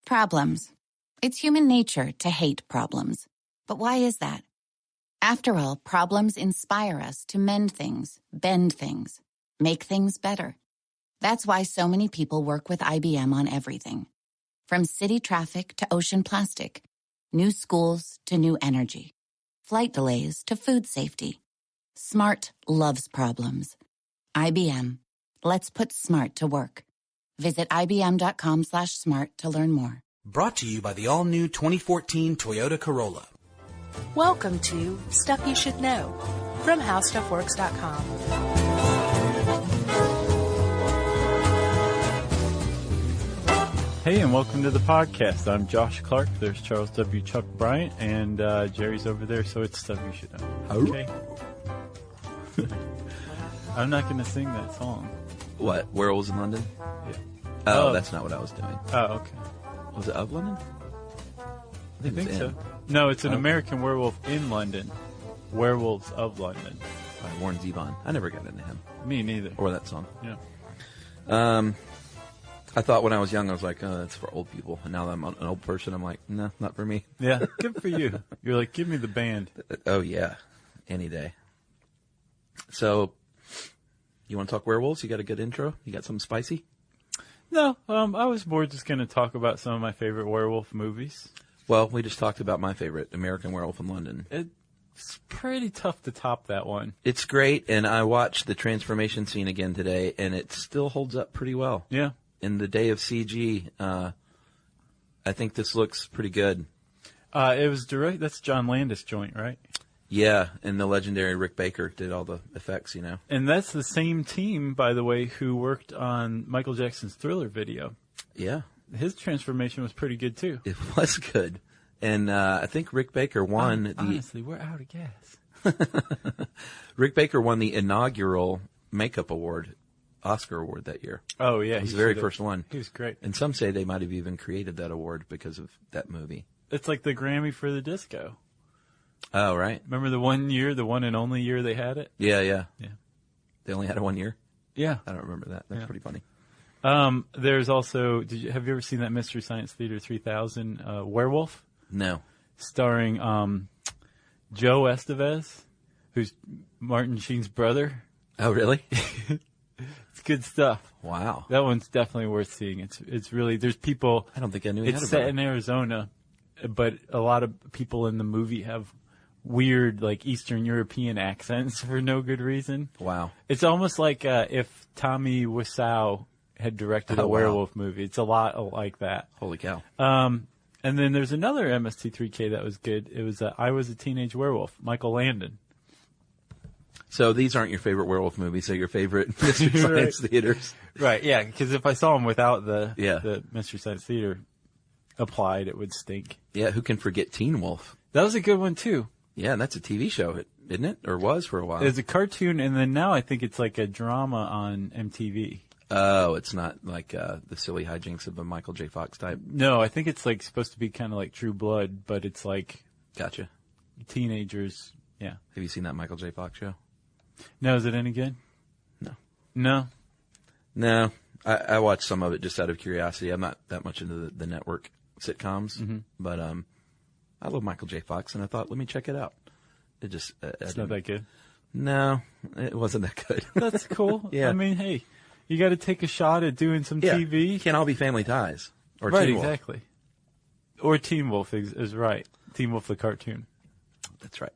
Problems. It's human nature to hate problems. But why is that? After all, problems inspire us to mend things, bend things, make things better. That's why so many people work with IBM on everything. From city traffic to ocean plastic, new schools to new energy, flight delays to food safety. Smart loves problems. IBM. Let's put smart to work. Visit IBM.com/smart to learn more. Brought to you by the all-new 2014 Toyota Corolla. Welcome to Stuff You Should Know from HowStuffWorks.com. Hey, and welcome to the podcast. I'm Josh Clark. There's Charles W. Chuck Bryant, and Jerry's over there, so it's Stuff You Should Know. Okay. I'm not going to sing that song. What? Werewolves in London? Yeah. Oh, that's not what I was doing. Oh, okay. Was it of London? I think so. No, it's an American Werewolf in London. Werewolves of London. By Warren Zevon. I never got into him. Me neither. Or that song. Yeah. I thought when I was young, I was like, oh, that's for old people. And now that I'm an old person, I'm like, no, not for me. Yeah, good for you. You're like, give me the band. Oh, yeah. Any day. So, you want to talk werewolves? You got a good intro? You got something spicy? No, I was more just going to talk about some of my favorite werewolf movies. Well, we just talked about my favorite, American Werewolf in London. It's pretty tough to top that one. It's great, and I watched the transformation scene again today, and it still holds up pretty well. Yeah. In the day of CG, I think this looks pretty good. It was direct. That's John Landis joint, right? Yeah, and the legendary Rick Baker did all the effects, you know. And that's the same team, by the way, who worked on Michael Jackson's Thriller video. Yeah. His transformation was pretty good, too. It was good. And I think Rick Baker won Honestly, we're out of gas. Rick Baker won the inaugural makeup award, Oscar award that year. Oh, yeah. It was the very first one. He was great. And some say they might have even created that award because of that movie. It's like the Grammy for the disco. Oh, right. Remember the one and only year they had it? Yeah. Yeah. They only had it 1 year? Yeah. I don't remember that. That's pretty funny. There's also, have you ever seen that Mystery Science Theater 3000 Werewolf? No. Starring Joe Estevez, who's Martin Sheen's brother. Oh, really? It's good stuff. Wow. That one's definitely worth seeing. It's really, there's people. I don't think I knew he had a It's brother. set in Arizona, but a lot of people in the movie have weird, like, Eastern European accents for no good reason. Wow. It's almost like if Tommy Wiseau had directed a werewolf movie. It's a lot like that. Holy cow. And then there's another MST3K that was good. It was I Was a Teenage Werewolf, Michael Landon. So these aren't your favorite werewolf movies, they're your favorite Mystery Science Theaters. Right, yeah, because if I saw them without the Mystery Science Theater applied, it would stink. Yeah, who can forget Teen Wolf? That was a good one, too. Yeah, that's a TV show, isn't it? Or was for a while. It's a cartoon, and then now I think it's like a drama on MTV. Oh, it's not like the silly hijinks of a Michael J. Fox type. No, I think it's like supposed to be kind of like True Blood, but it's like Gotcha. teenagers. Yeah. Have you seen that Michael J. Fox show? No, is it any good? No. No? I watched some of it just out of curiosity. I'm not that much into the network sitcoms, but I love Michael J. Fox, and I thought, let me check it out. It just It's not that good. No, it wasn't that good. That's cool. Yeah. I mean, hey, you got to take a shot at doing some TV. It can't all be Family Ties or Right, Teen Wolf. exactly. Or Teen Wolf is right. Teen Wolf the cartoon. That's right.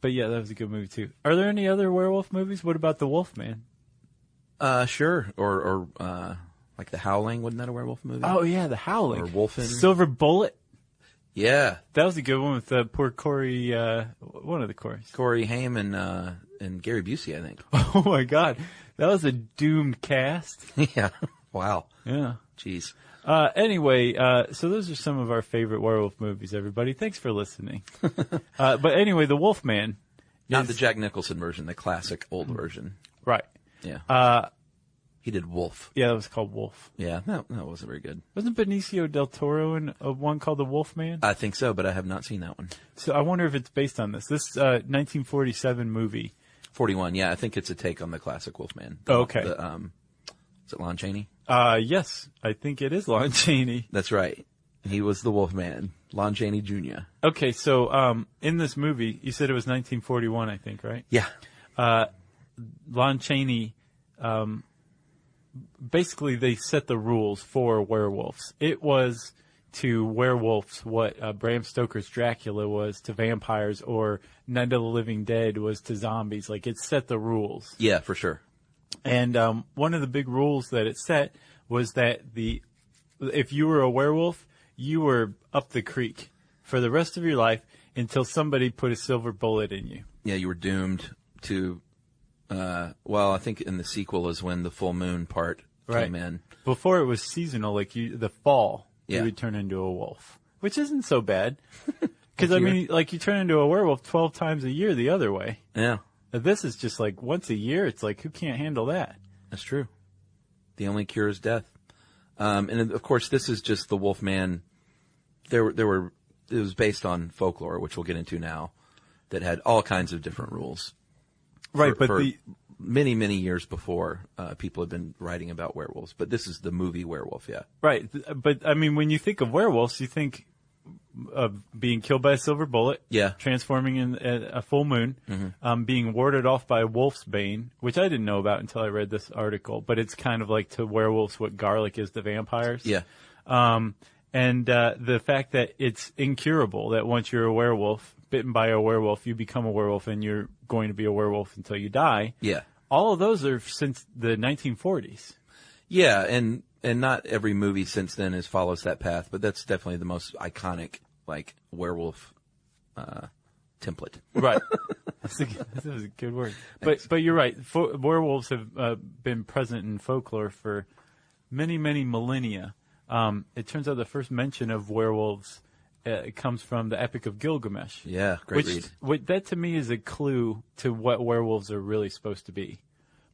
But yeah, that was a good movie too. Are there any other werewolf movies? What about The Wolfman? Sure. Or like The Howling, wasn't that a werewolf movie? Oh yeah, The Howling. Or Wolfen. Silver Bullet. Yeah. That was a good one with poor Corey, one of the Coreys. Corey Haim and Gary Busey, I think. Oh my God. That was a doomed cast. Yeah. Wow. Yeah. Jeez. Anyway, so those are some of our favorite werewolf movies, everybody. Thanks for listening. But anyway, The Wolfman. Not the Jack Nicholson version, the classic old version. Right. Yeah. He did Wolf. Yeah, that was called Wolf. Yeah, that wasn't very good. Wasn't Benicio del Toro in one called The Wolfman? I think so, but I have not seen that one. So I wonder if it's based on this. This 1947 movie. 41, yeah, I think it's a take on the classic Wolfman. Oh, okay. Is it Lon Chaney? Yes, I think it is Lon Chaney. That's right. He was the Wolfman, Lon Chaney Jr. Okay, so in this movie, you said it was 1941, I think, right? Yeah. Lon Chaney, basically they set the rules for werewolves. It was to werewolves what Bram Stoker's Dracula was to vampires, or Night of the Living Dead was to zombies. Like, it set the rules. Yeah, for sure. And one of the big rules that it set was that if you were a werewolf, you were up the creek for the rest of your life until somebody put a silver bullet in you. Yeah, you were doomed to, well, I think in the sequel is when the full moon part came in. Before it was seasonal, like the fall, Yeah. you would turn into a wolf, which isn't so bad. Because, I mean, like, you turn into a werewolf 12 times a year the other way. Yeah, This is just like once a year. It's like, who can't handle that? that's true. The only cure is death. And of course, this is just the Wolfman. It was based on folklore, which we'll get into now, that had all kinds of different rules. Right, For many, many years before, people had been writing about werewolves. But this is the movie Werewolf, yeah. Right, but I mean, when you think of werewolves, you think of being killed by a silver bullet, Yeah. transforming in a full moon, being warded off by wolf's bane, which I didn't know about until I read this article. But it's kind of like to werewolves what garlic is to vampires. Yeah. And the fact that it's incurable, that once you're a werewolf, bitten by a werewolf, you become a werewolf and you're going to be a werewolf until you die. Yeah. All of those are since the 1940s. Yeah, and not every movie since then follows that path, but that's definitely the most iconic, like, werewolf template. Right. That was a good word. But you're right. Werewolves have been present in folklore for many, many millennia. It turns out the first mention of werewolves comes from the Epic of Gilgamesh. Yeah, great read. That to me is a clue to what werewolves are really supposed to be.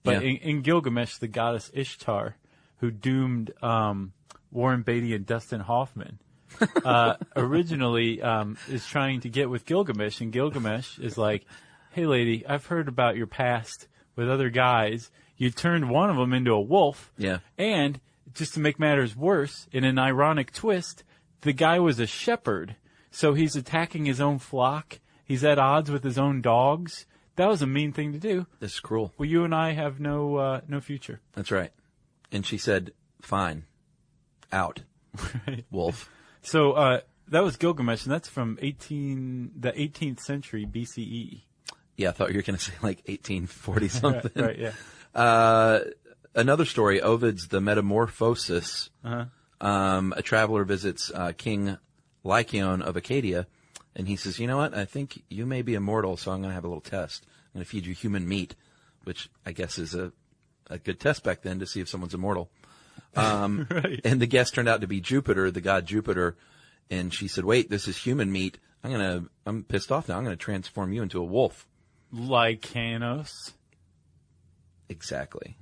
But Yeah. in Gilgamesh, the goddess Ishtar, who doomed Warren Beatty and Dustin Hoffman, originally is trying to get with Gilgamesh, and Gilgamesh is like, "Hey, lady, I've heard about your past with other guys. You turned one of them into a wolf, Yeah. and just to make matters worse, in an ironic twist, the guy was a shepherd, so he's attacking his own flock. He's at odds with his own dogs. That was a mean thing to do. This is cruel. Well, you and I have no future." That's right. And she said, fine. Out. Right. Wolf. So that was Gilgamesh, and that's from the 18th century BCE. Yeah, I thought you were going to say like 1840 something. Right, yeah. Another story, Ovid's The Metamorphosis. A traveler visits King Lycaon of Acadia, and he says, you know what, I think you may be immortal, so I'm going to have a little test. I'm going to feed you human meat, which I guess is a good test back then to see if someone's immortal. Right. And the guest turned out to be Jupiter, the god Jupiter, and she said, wait, this is human meat. I'm pissed off now. I'm going to transform you into a wolf. Lycanos. Exactly.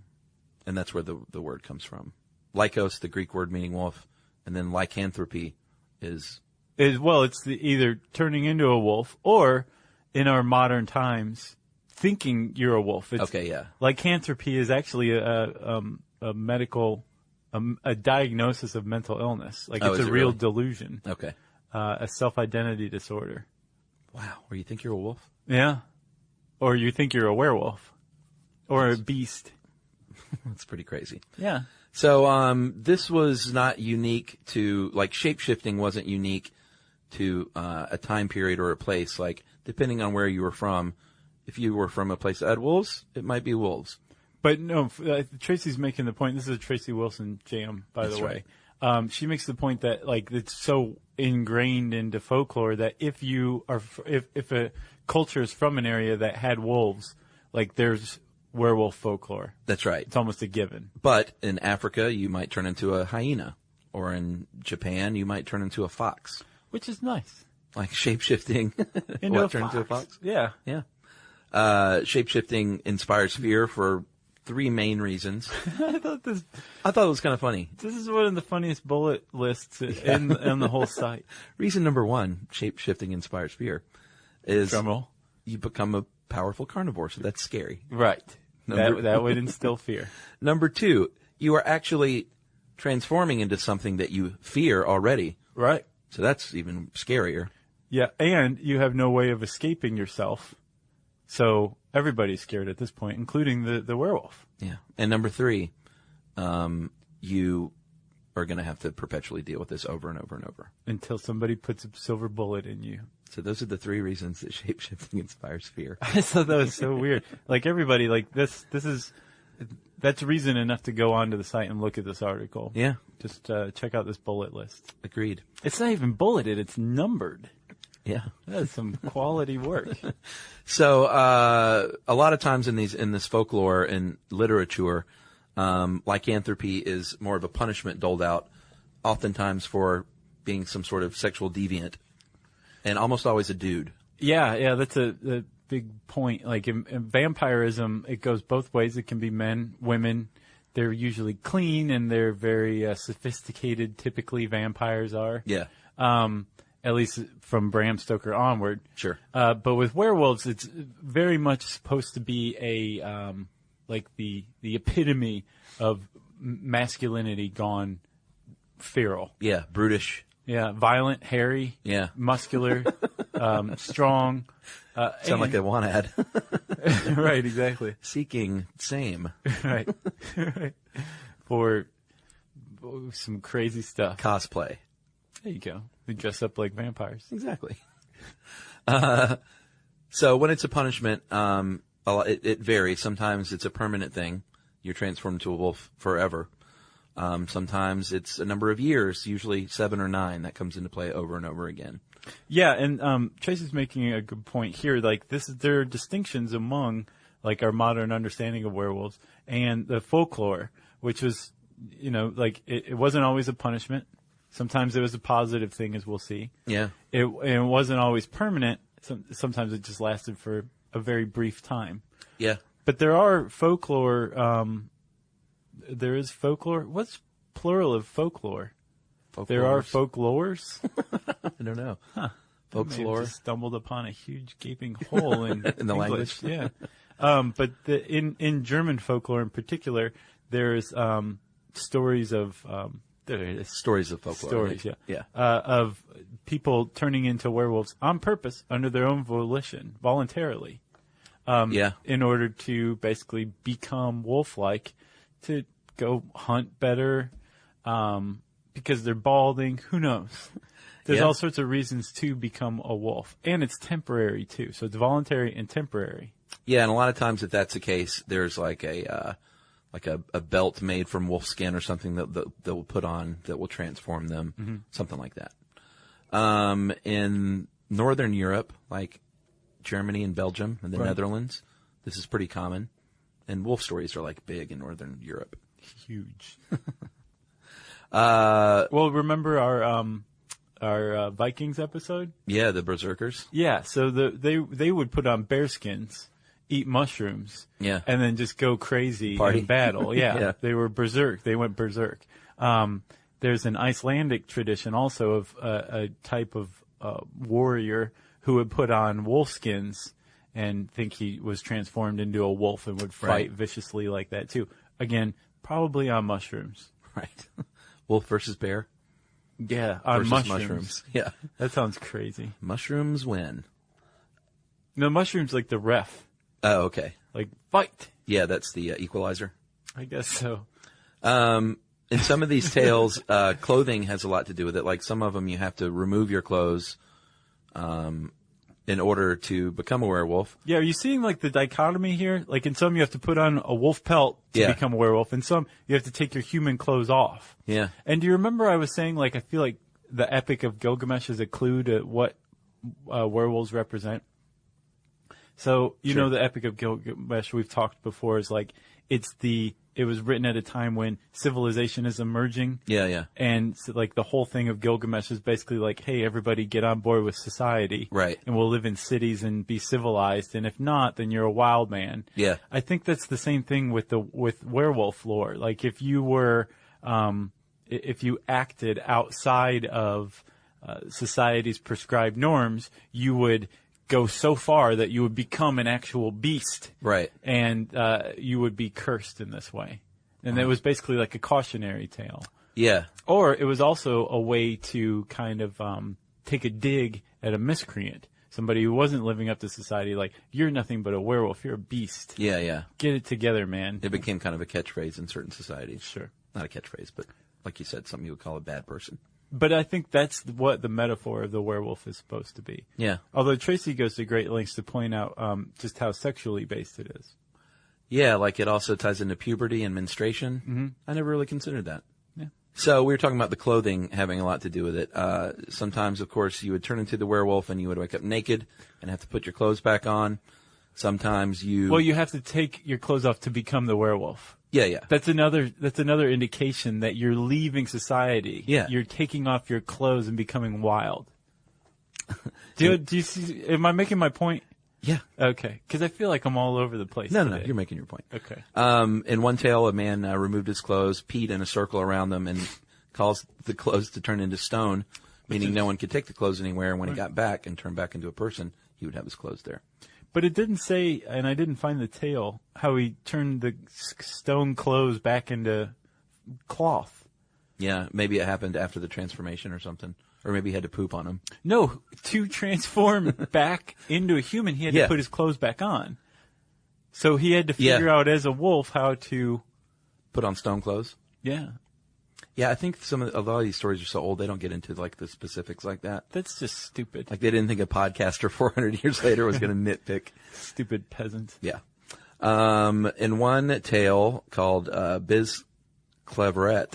And that's where the word comes from. Lycos, the Greek word meaning wolf, and then lycanthropy is... It's either turning into a wolf or, in our modern times, thinking you're a wolf. Okay, yeah. Lycanthropy is actually a medical, a diagnosis of mental illness. Like, it's is a it real really? delusion. Okay. A self-identity disorder. Wow. Or you think you're a wolf? Yeah. Or you think you're a werewolf. Or a beast. That's pretty crazy. Yeah. So this was not unique to, like, shape-shifting wasn't unique to a time period or a place. Like, depending on where you were from, if you were from a place that had wolves, it might be wolves. But no, Tracy's making the point. This is a Tracy Wilson jam, by the way. Right. She makes the point that, like, it's so ingrained into folklore that if a culture is from an area that had wolves, like, there's werewolf folklore. That's right. It's almost a given. But in Africa, you might turn into a hyena. Or in Japan, you might turn into a fox. Which is nice. Like shape-shifting. Turn into a fox? Yeah. Yeah. Shape-shifting inspires fear for three main reasons. I thought it was kind of funny. This is one of the funniest bullet lists on the whole site. Reason number one, shape-shifting inspires fear, is Drumroll. You become a powerful carnivore, so that's scary. Right. That would instill fear. Number two, you are actually transforming into something that you fear already. Right. So that's even scarier. Yeah, and you have no way of escaping yourself. So everybody's scared at this point, including the werewolf. Yeah. And number 3, you are going to have to perpetually deal with this over and over and over. Until somebody puts a silver bullet in you. So those are the 3 reasons that shape-shifting inspires fear. I thought that was so weird. Like everybody, like that's reason enough to go onto the site and look at this article. Yeah. Just check out this bullet list. Agreed. It's not even bulleted, it's numbered. Yeah. That's some quality work. So, a lot of times in this folklore and literature, lycanthropy is more of a punishment doled out, oftentimes for being some sort of sexual deviant, and almost always a dude. Yeah, that's a big point. Like in vampirism, it goes both ways. It can be men, women. They're usually clean and they're very sophisticated. Typically, vampires are. Yeah. At least from Bram Stoker onward. Sure. But with werewolves, it's very much supposed to be a like the epitome of masculinity gone feral. Yeah, brutish. Yeah, violent, hairy. Yeah. Muscular, strong. Sound like a want ad. Right, exactly. Seeking same. Right. Right. For some crazy stuff. Cosplay. There you go. They dress up like vampires. Exactly. So when it's a punishment, it varies. Sometimes it's a permanent thing. You're transformed to a wolf forever. Sometimes it's a number of years, usually 7 or 9, that comes into play over and over again. Yeah, and Tracy's making a good point here. Like there are distinctions among like our modern understanding of werewolves and the folklore, which was, like it wasn't always a punishment. Sometimes it was a positive thing, as we'll see. Yeah. It wasn't always permanent. Sometimes it just lasted for a very brief time. Yeah. But there are folklore. There is folklore. What's plural of folklore? There are folklores. I don't know. Huh. Folklore. Just stumbled upon a huge gaping hole in in the English. language. Yeah. But in German folklore in particular, there's stories of. There it is. Stories of folklore. Stories, right? Yeah. Of people turning into werewolves on purpose, under their own volition, voluntarily. In order to basically become wolf-like, to go hunt better, because they're balding. Who knows? There's all sorts of reasons to become a wolf, and it's temporary too. So it's voluntary and temporary. Yeah, and a lot of times, if that's the case, there's like a belt made from wolf skin or something that will put on that will transform them, something like that. In Northern Europe, like Germany and Belgium and the Netherlands, this is pretty common. And wolf stories are like big in Northern Europe. Huge. Well, remember our Vikings episode? Yeah, the berserkers. Yeah, so they would put on bear skins, eat mushrooms, and then just go crazy in battle. Yeah, they were berserk. They went berserk. There's an Icelandic tradition also of a type of warrior who would put on wolf skins and think he was transformed into a wolf and would fight viciously like that too. Again, probably on mushrooms. Right. Wolf versus bear? Yeah, on versus mushrooms. Yeah. That sounds crazy. Mushrooms win. No, mushrooms like the ref. Oh, okay. Like, fight. Yeah, that's the equalizer. I guess so. In some of these tales, clothing has a lot to do with it. Like some of them, you have to remove your clothes in order to become a werewolf. Yeah, are you seeing like the dichotomy here? Like in some, you have to put on a wolf pelt to become a werewolf. In some, you have to take your human clothes off. Yeah. And do you remember I was saying, like, I feel like the Epic of Gilgamesh is a clue to what werewolves represent? So, you know, the Epic of Gilgamesh we've talked before is like, it was written at a time when civilization is emerging. Yeah, yeah. And so, like, the whole thing of Gilgamesh is basically like, hey, everybody get on board with society. Right. And we'll live in cities and be civilized. And if not, then you're a wild man. Yeah. I think that's the same thing with werewolf lore. Like, if you were, if you acted outside of society's prescribed norms, you would go so far that you would become an actual beast. Right. And you would be cursed in this way. And it was basically like a cautionary tale. Yeah. Or it was also a way to kind of take a dig at a miscreant, somebody who wasn't living up to society. Like, you're nothing but a werewolf. You're a beast. Yeah, yeah. Get it together, man. It became kind of a catchphrase in certain societies. Sure. Not a catchphrase, but like you said, something you would call a bad person. But I think that's what the metaphor of the werewolf is supposed to be. Yeah. Although Tracy goes to great lengths to point out just how sexually based it is. Yeah, like it also ties into puberty and menstruation. Mm-hmm. I never really considered that. Yeah. So we were talking about the clothing having a lot to do with it. Sometimes, of course, you would turn into the werewolf and you would wake up naked and have to put your clothes back on. Sometimes you... Well, you have to take your clothes off to become the werewolf. Yeah, yeah. That's another indication that you're leaving society. Yeah. You're taking off your clothes and becoming wild. Do you see? Am I making my point? Yeah. Okay. Because I feel like I'm all over the place. No, today. no, you're making your point. Okay. In one tale, a man removed his clothes, peed in a circle around them, and caused the clothes to turn into stone, meaning no one could take the clothes anywhere. And when he got back and turned back into a person, he would have his clothes there. But it didn't say, and I didn't find the tale, how he turned the stone clothes back into cloth. Yeah, maybe it happened after the transformation or something. Or maybe he had to poop on them. No, to transform back into a human, he had to put his clothes back on. So he had to figure out as a wolf how to... Put on stone clothes? Yeah. Yeah, I think a lot of these stories are so old, they don't get into like the specifics like that. That's just stupid. Like they didn't think a podcaster 400 years later was going to nitpick. Stupid peasant. Yeah. In one tale called Biz Cleverette,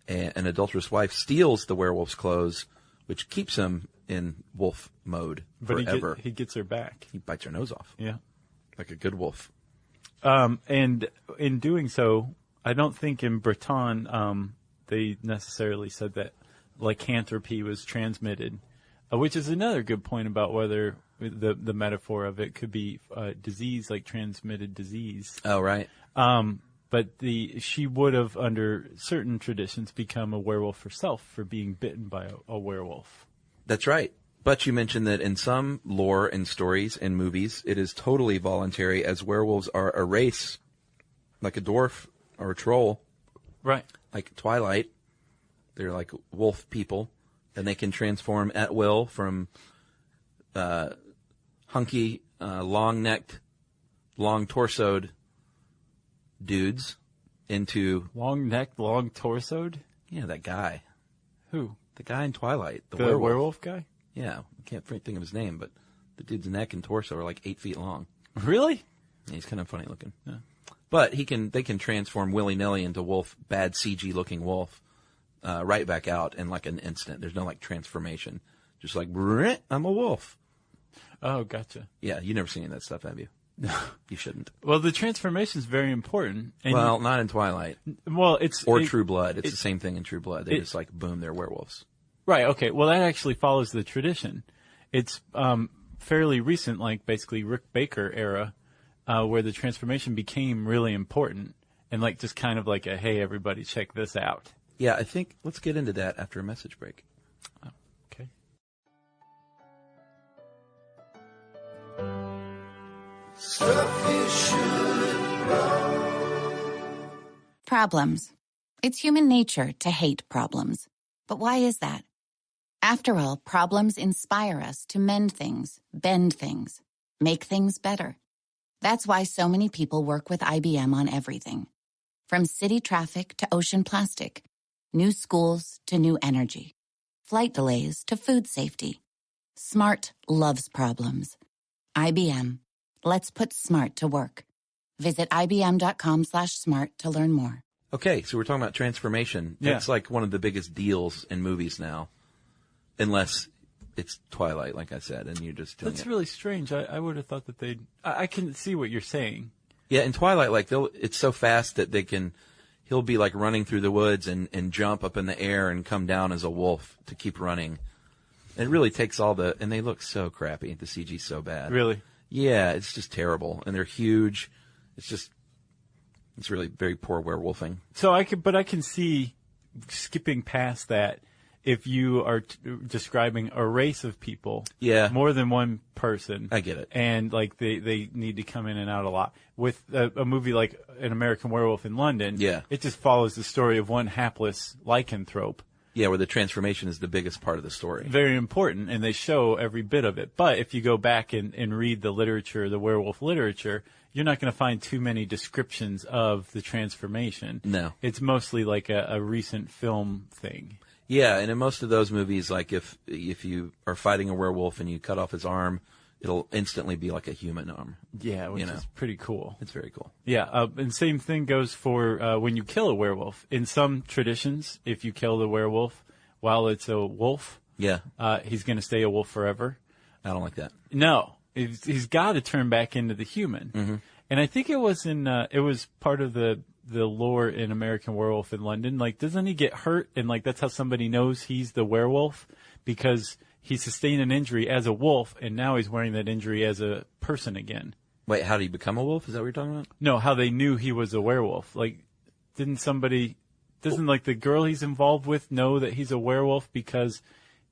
an adulterous wife steals the werewolf's clothes, which keeps him in wolf mode forever. He gets her back. He bites her nose off. Yeah. Like a good wolf. And in doing so, I don't think in Breton they necessarily said that lycanthropy was transmitted, which is another good point about whether the metaphor of it could be disease, like transmitted disease. Oh, right. But she would have, under certain traditions, become a werewolf herself for being bitten by a werewolf. That's right. But you mentioned that in some lore and stories and movies, it is totally voluntary, as werewolves are a race, like a dwarf or a troll. Right. Like Twilight. They're like wolf people, and they can transform at will from hunky, long-necked, long-torsoed dudes into... Long-necked, long-torsoed? Yeah, that guy. Who? The guy in Twilight. The werewolf guy? Yeah, I can't think of his name, but the dude's neck and torso are like 8 feet long. Really? Yeah, he's kind of funny looking. Yeah. But they can transform willy-nilly into wolf, bad CG-looking wolf, right back out in like an instant. There's no like transformation. Just like, I'm a wolf. Oh, gotcha. Yeah, you've never seen any of that stuff, have you? No, you shouldn't. Well, the transformation is very important. And well, not in Twilight. Well, True Blood. It's the same thing in True Blood. They just like, boom, they're werewolves. Right, okay. Well, that actually follows the tradition. It's fairly recent, like basically Rick Baker era, where the transformation became really important and like just kind of like a, hey, everybody, check this out. Yeah, I think let's get into that after a message break. Oh, okay. Stuff you shouldn't know. Problems. It's human nature to hate problems. But why is that? After all, problems inspire us to mend things, bend things, make things better. That's why so many people work with IBM on everything. From city traffic to ocean plastic, new schools to new energy, flight delays to food safety. Smart loves problems. IBM. Let's put smart to work. Visit IBM.com/smart to learn more. Okay, so we're talking about transformation. Yeah. That's like one of the biggest deals in movies now. Unless it's Twilight, like I said, and you're just doing That's it. really strange. I would have thought that they'd... I can see what you're saying. Yeah, in Twilight, like it's so fast that he'll be like running through the woods and jump up in the air and come down as a wolf to keep running. It really takes and they look so crappy. The CG's so bad. Really? Yeah, it's just terrible. And they're huge. It's really very poor werewolfing. So I can see skipping past that if you are describing a race of people. Yeah. More than one person. I get it. And like they need to come in and out a lot. With a movie like An American Werewolf in London, Yeah. it just follows the story of one hapless lycanthrope. Yeah, where the transformation is the biggest part of the story. Very important, and they show every bit of it. But if you go back and read the literature, the werewolf literature, you're not going to find too many descriptions of the transformation. No. It's mostly like a recent film thing. Yeah, and in most of those movies, like if you are fighting a werewolf and you cut off his arm, it'll instantly be like a human arm. Yeah, which is pretty cool. It's very cool. Yeah, and same thing goes for when you kill a werewolf. In some traditions, if you kill the werewolf while it's a wolf, Yeah, he's going to stay a wolf forever. I don't like that. No, he's got to turn back into the human. Mm-hmm. And I think it was it was part of the lore in American Werewolf in London. Like, doesn't he get hurt? And like, that's how somebody knows he's the werewolf, because he sustained an injury as a wolf, and now he's wearing that injury as a person again. Wait, how did he become a wolf? Is that what you're talking about? No, how they knew he was a werewolf. Like, doesn't like the girl he's involved with know that he's a werewolf because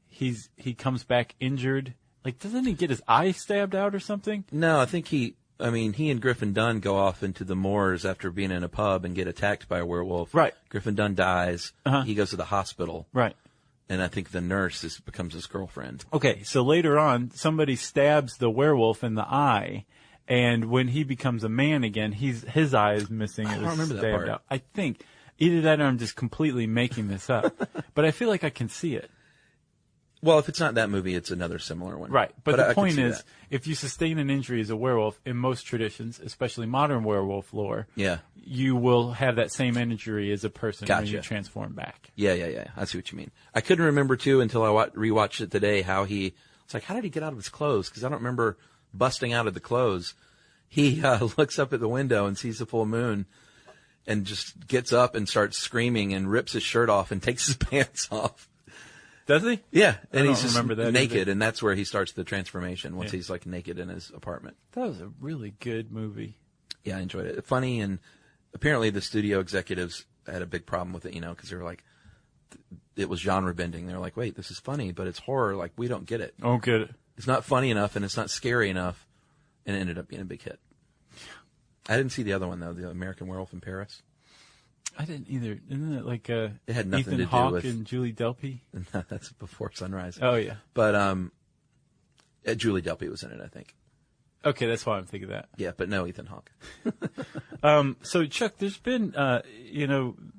he comes back injured? Like, doesn't he get his eye stabbed out or something? No, I think he and Griffin Dunn go off into the moors after being in a pub and get attacked by a werewolf. Right. Griffin Dunn dies. Uh-huh. He goes to the hospital. Right. And I think the nurse becomes his girlfriend. Okay, so later on, somebody stabs the werewolf in the eye, and when he becomes a man again, his eye is missing. I don't remember that stabbed part. out. I think either that or I'm just completely making this up, but I feel like I can see it. Well, if it's not that movie, it's another similar one. Right, but I the could point see is, that. if you sustain an injury as a werewolf, in most traditions, especially modern werewolf lore, Yeah. you will have that same injury as a person when Gotcha. you transform back. Yeah. I see what you mean. I couldn't remember, too, until I rewatched it today, how it's like, how did he get out of his clothes? Because I don't remember busting out of the clothes. He looks up at the window and sees the full moon and just gets up and starts screaming and rips his shirt off and takes his pants off. Does he? Yeah, and I he's don't just remember that naked, either. and that's where he starts the transformation, once Yeah. he's like naked in his apartment. That was a really good movie. Yeah, I enjoyed it. Funny, and apparently the studio executives had a big problem with it, because they were like, it was genre bending. They were like, wait, this is funny, but it's horror. Like, we don't get it. Oh, get it. It's not funny enough, and it's not scary enough, and it ended up being a big hit. I didn't see the other one, though, the American Werewolf in Paris. I didn't either. Isn't it like It had nothing Ethan to do Hawke with- and Julie Delpy? That's Before Sunrise. Oh, yeah. But Julie Delpy was in it, I think. Okay, that's why I'm thinking that. Yeah, but no Ethan Hawke. So, Chuck, there's been,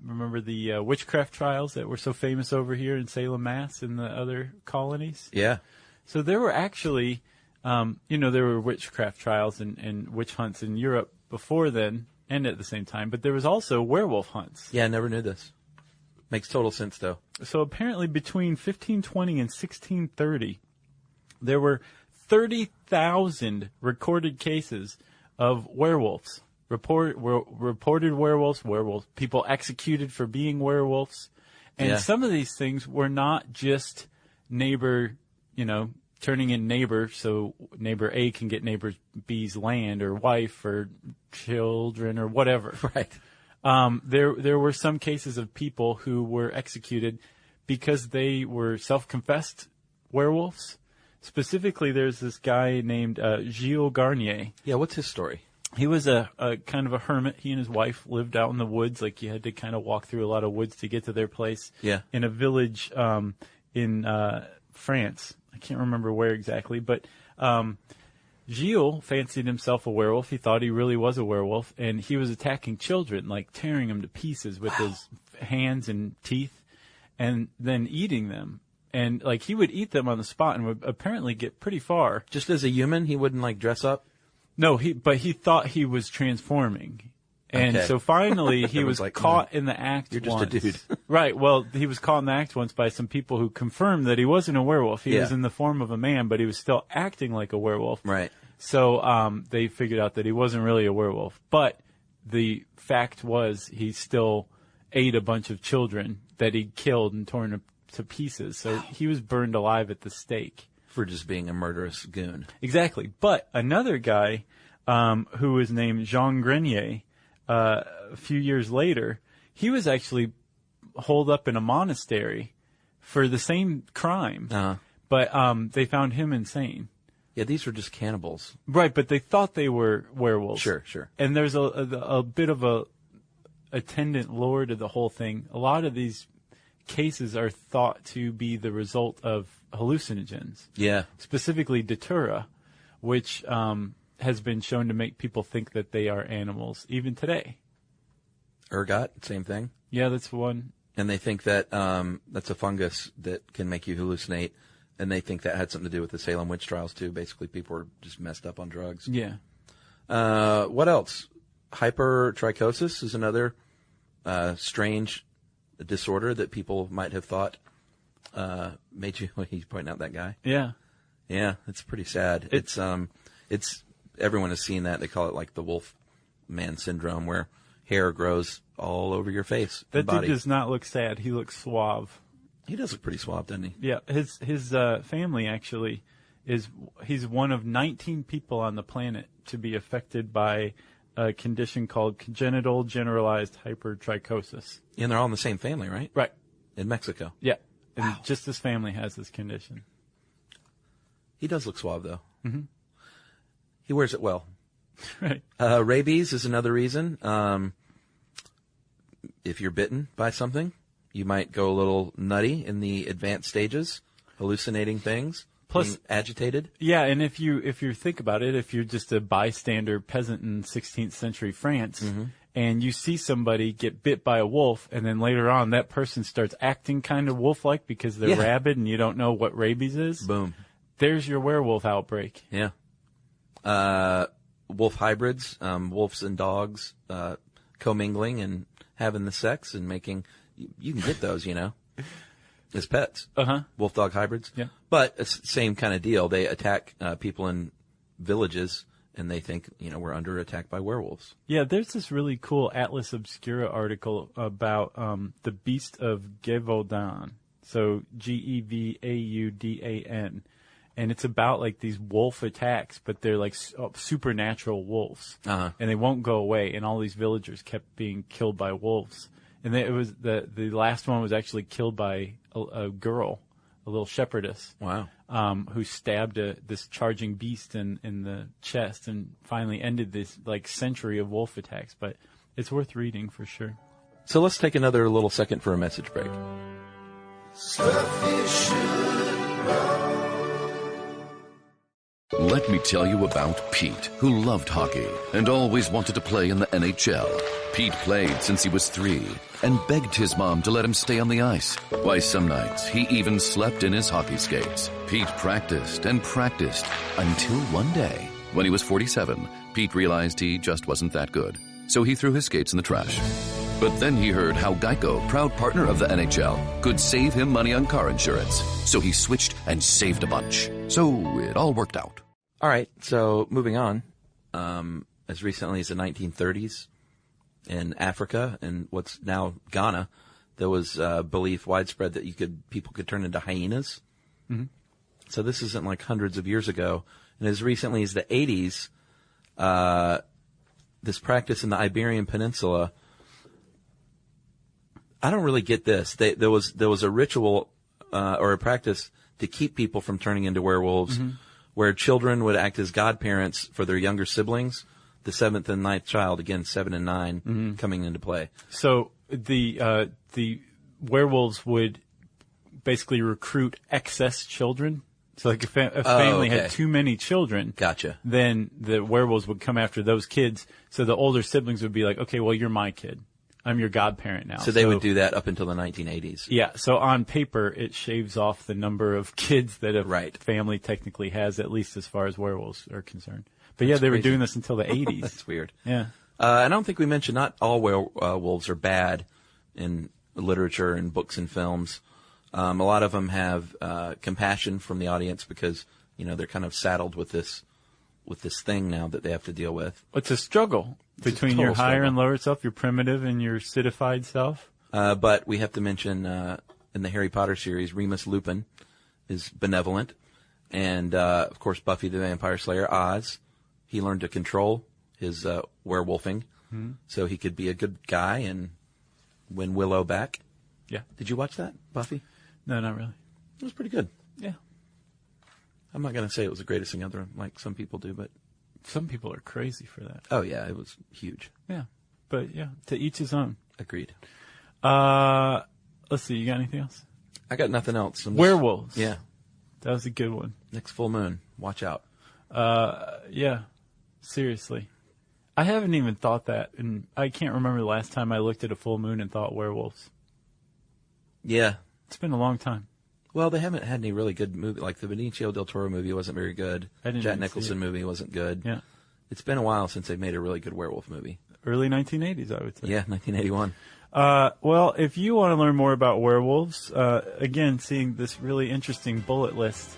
remember the witchcraft trials that were so famous over here in Salem, Mass. and the other colonies? Yeah. So there were actually, there were witchcraft trials and witch hunts in Europe before then and at the same time, but there was also werewolf hunts. Yeah, I never knew this. Makes total sense, though. So apparently between 1520 and 1630, there were 30,000 recorded cases of werewolves. Reported werewolves, people executed for being werewolves. And Yeah. some of these things were not just neighbor, turning in neighbor so neighbor A can get neighbor B's land or wife or children or whatever. Right. There were some cases of people who were executed because they were self-confessed werewolves. Specifically, there's this guy named Gilles Garnier. Yeah, what's his story? He was a kind of a hermit. He and his wife lived out in the woods. Like, you had to kind of walk through a lot of woods to get to their place. Yeah. In a village in France. I can't remember where exactly, but Gilles fancied himself a werewolf. He thought he really was a werewolf, and he was attacking children, like tearing them to pieces with his hands and teeth, and then eating them. And like, he would eat them on the spot and would apparently get pretty far. Just as a human, he wouldn't like dress up? No, but he thought he was transforming. And Okay. so finally he Everyone's was like, caught "No, in the act you're just a once. dude." Right. Well, he was caught in the act once by some people who confirmed that he wasn't a werewolf. He Yeah. was in the form of a man, but he was still acting like a werewolf. Right. So they figured out that he wasn't really a werewolf. But the fact was, he still ate a bunch of children that he killed and torn to pieces. So he was burned alive at the stake. For just being a murderous goon. Exactly. But another guy who was named Jean Grenier, a few years later, he was actually holed up in a monastery for the same crime. But they found him insane. Yeah, these were just cannibals. Right, but they thought they were werewolves. Sure. And there's a bit of a attendant lore to the whole thing. A lot of these cases are thought to be the result of hallucinogens. Yeah. Specifically datura, which has been shown to make people think that they are animals, even today. Ergot, same thing. Yeah, that's one. And they think that that's a fungus that can make you hallucinate. And they think that had something to do with the Salem witch trials, too. Basically, people were just messed up on drugs. Yeah. What else? Hypertrichosis is another strange disorder that people might have thought made you. He's pointing out that guy. Yeah. Yeah, it's pretty sad. It's everyone has seen that. They call it like the wolf man syndrome, where hair grows all over your face. That and body. dude does not look sad. He looks suave. He does look pretty suave, doesn't he? Yeah, his family actually he's one of 19 people on the planet to be affected by a condition called congenital generalized hypertrichosis. And they're all in the same family, right? Right. In Mexico. Yeah. And just his family has this condition. He does look suave, though. Mm-hmm. He wears it well. Right. Rabies is another reason. If you're bitten by something, you might go a little nutty in the advanced stages, hallucinating things, plus being agitated. Yeah, and if you think about it, if you're just a bystander peasant in 16th century France, and you see somebody get bit by a wolf, and then later on that person starts acting kind of wolf-like because they're rabid and you don't know what rabies is. Boom. There's your werewolf outbreak. Yeah. Wolf hybrids, wolves and dogs commingling and having the sex and making. You can get those, as pets. Wolf dog hybrids. Yeah. But it's the same kind of deal. They attack people in villages, and they think, we're under attack by werewolves. Yeah, there's this really cool Atlas Obscura article about the Beast of Gévaudan. So Gevaudan. And it's about like these wolf attacks, but they're like supernatural wolves. And they won't go away. And all these villagers kept being killed by wolves. And it was the last one was actually killed by a girl, a little shepherdess. Wow. Who stabbed this charging beast in the chest and finally ended this like century of wolf attacks. But it's worth reading for sure. So let's take another little second for a message break. Stuff you shouldn't know. Let me tell you about Pete, who loved hockey and always wanted to play in the NHL. Pete played since he was 3 and begged his mom to let him stay on the ice. Why, some nights he even slept in his hockey skates. Pete practiced and practiced until one day, when he was 47, Pete realized he just wasn't that good. So he threw his skates in the trash. But then he heard how Geico, proud partner of the NHL, could save him money on car insurance. So he switched and saved a bunch. So it all worked out. All right, so moving on. As recently as the 1930s, in Africa and what's now Ghana, there was belief widespread that people could turn into hyenas. Mm-hmm. So this isn't like hundreds of years ago. And as recently as the 80s, this practice in the Iberian Peninsula, I don't really get this. There was a ritual or a practice to keep people from turning into werewolves, where children would act as godparents for their younger siblings. The 7th and 9th child, again 7 and 9, coming into play. So the werewolves would basically recruit excess children. So like if a family had too many children, gotcha, then the werewolves would come after those kids. So the older siblings would be like, okay, well, you're my kid. I'm your godparent now. So they would do that up until the 1980s. Yeah. So on paper, it shaves off the number of kids that a family technically has, at least as far as werewolves are concerned. But yeah, they were doing this until the 80s. That's weird. Yeah. I don't think we mentioned not all werewolves are bad in literature and books and films. A lot of them have compassion from the audience because, they're kind of saddled with this thing now that they have to deal with. It's a struggle between your higher and lower self, your primitive and your citified self. But we have to mention in the Harry Potter series, Remus Lupin is benevolent. And, of course, Buffy the Vampire Slayer, Oz. He learned to control his werewolfing so he could be a good guy and win Willow back. Yeah. Did you watch that, Buffy? No, not really. It was pretty good. Yeah. I'm not going to say it was the greatest thing ever, like some people do, but Some people are crazy for that. oh yeah, it was huge. Yeah. But yeah, to each his own. Agreed. Let's see, you got anything else? I got nothing else. Werewolves. Yeah. That was a good one. Next full moon. Watch out. Yeah. Seriously. I haven't even thought that, and I can't remember the last time I looked at a full moon and thought werewolves. Yeah. It's been a long time. Well, they haven't had any really good movie. Like the Benicio del Toro movie wasn't very good. I didn't Jack even see Nicholson it. movie wasn't good. Yeah. It's been a while since they've made a really good werewolf movie. Early 1980s, I would say. Yeah, 1981. Well, if you want to learn more about werewolves, again, seeing this really interesting bullet list,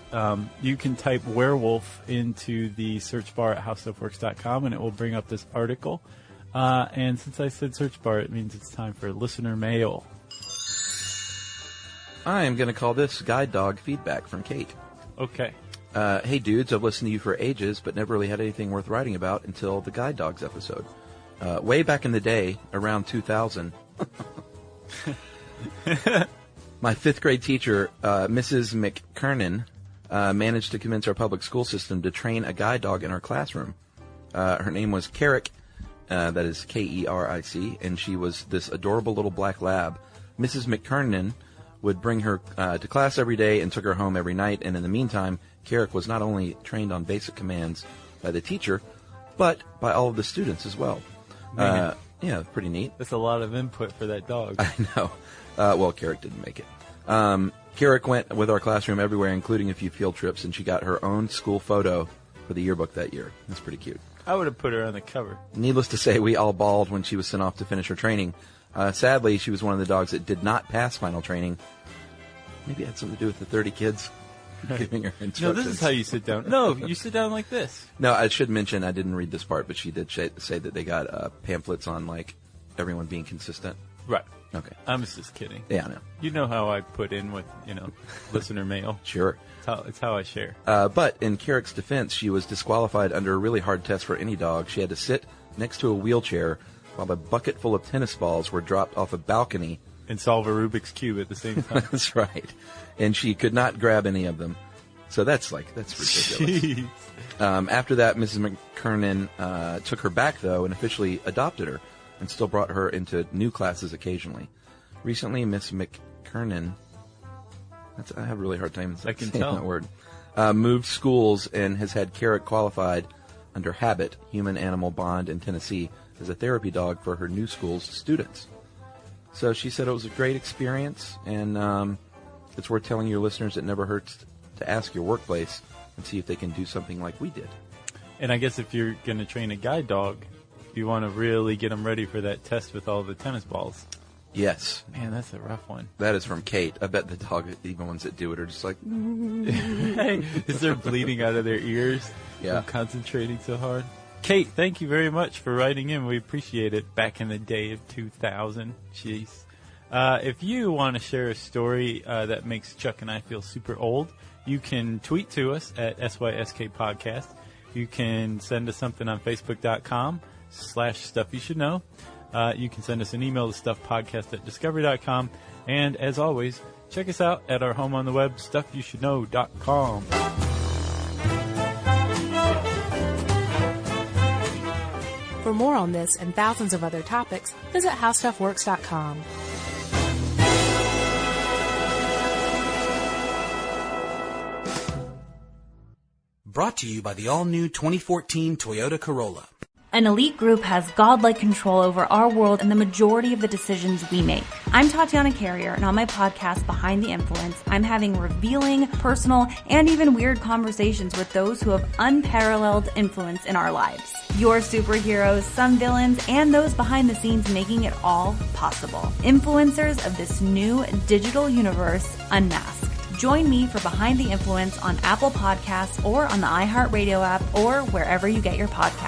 you can type werewolf into the search bar at howstuffworks.com, and it will bring up this article. And since I said search bar, it means it's time for listener mail. I am going to call this guide dog feedback from Kate. Okay. Hey dudes, I've listened to you for ages, but never really had anything worth writing about until the guide dogs episode. Way back in the day, around 2000, my fifth grade teacher, Mrs. McKernan, managed to convince our public school system to train a guide dog in our classroom. Her name was Carrick, that is K-E-R-I-C, and she was this adorable little black lab. Mrs. McKernan would bring her to class every day and took her home every night, and in the meantime, Carrick was not only trained on basic commands by the teacher, but by all of the students as well. Yeah, pretty neat. That's a lot of input for that dog. I know. Well, Carrick didn't make it. Carrick went with our classroom everywhere, including a few field trips, and she got her own school photo for the yearbook that year. That's pretty cute. I would have put her on the cover. Needless to say, we all bawled when she was sent off to finish her training. Sadly, she was one of the dogs that did not pass final training. Maybe it had something to do with the 30 kids giving her instructions. No, this is how you sit down. No, you sit down like this. No, I should mention, I didn't read this part, but she did say that they got pamphlets on, like, everyone being consistent. Right. Okay. I was just kidding. Yeah, I know. You know how I put in with, listener mail. Sure. It's how I share. But in Carrick's defense, she was disqualified under a really hard test for any dog. She had to sit next to a wheelchair while a bucket full of tennis balls were dropped off a balcony. And solve a Rubik's Cube at the same time. That's right. And she could not grab any of them. So that's ridiculous. After that, Mrs. McKernan took her back, though, and officially adopted her and still brought her into new classes occasionally. Recently, Miss McKernan, I have a really hard time saying that word, moved schools and has had Carrick qualified under Habit, Human Animal Bond in Tennessee, as a therapy dog for her new school's students. So she said it was a great experience, and it's worth telling your listeners it never hurts to ask your workplace and see if they can do something like we did. And I guess if you're going to train a guide dog, you want to really get them ready for that test with all the tennis balls. Yes. Man, that's a rough one. That is from Kate. I bet the dog, even ones that do it, are just like... Is there bleeding out of their ears? Yeah. From concentrating so hard? Kate, thank you very much for writing in. We appreciate it. Back in the day of 2000. Jeez. If you want to share a story that makes Chuck and I feel super old, you can tweet to us at SYSK Podcast. You can send us something on Facebook.com/StuffYouShouldKnow. You can send us an email to StuffPodcast@Discovery.com. And as always, check us out at our home on the web, StuffYouShouldKnow.com. For more on this and thousands of other topics, visit howstuffworks.com. Brought to you by the all-new 2014 Toyota Corolla. An elite group has godlike control over our world and the majority of the decisions we make. I'm Tatiana Carrier, and on my podcast, Behind the Influence, I'm having revealing, personal, and even weird conversations with those who have unparalleled influence in our lives. Your superheroes, some villains, and those behind the scenes making it all possible. Influencers of this new digital universe unmasked. Join me for Behind the Influence on Apple Podcasts or on the iHeartRadio app or wherever you get your podcasts.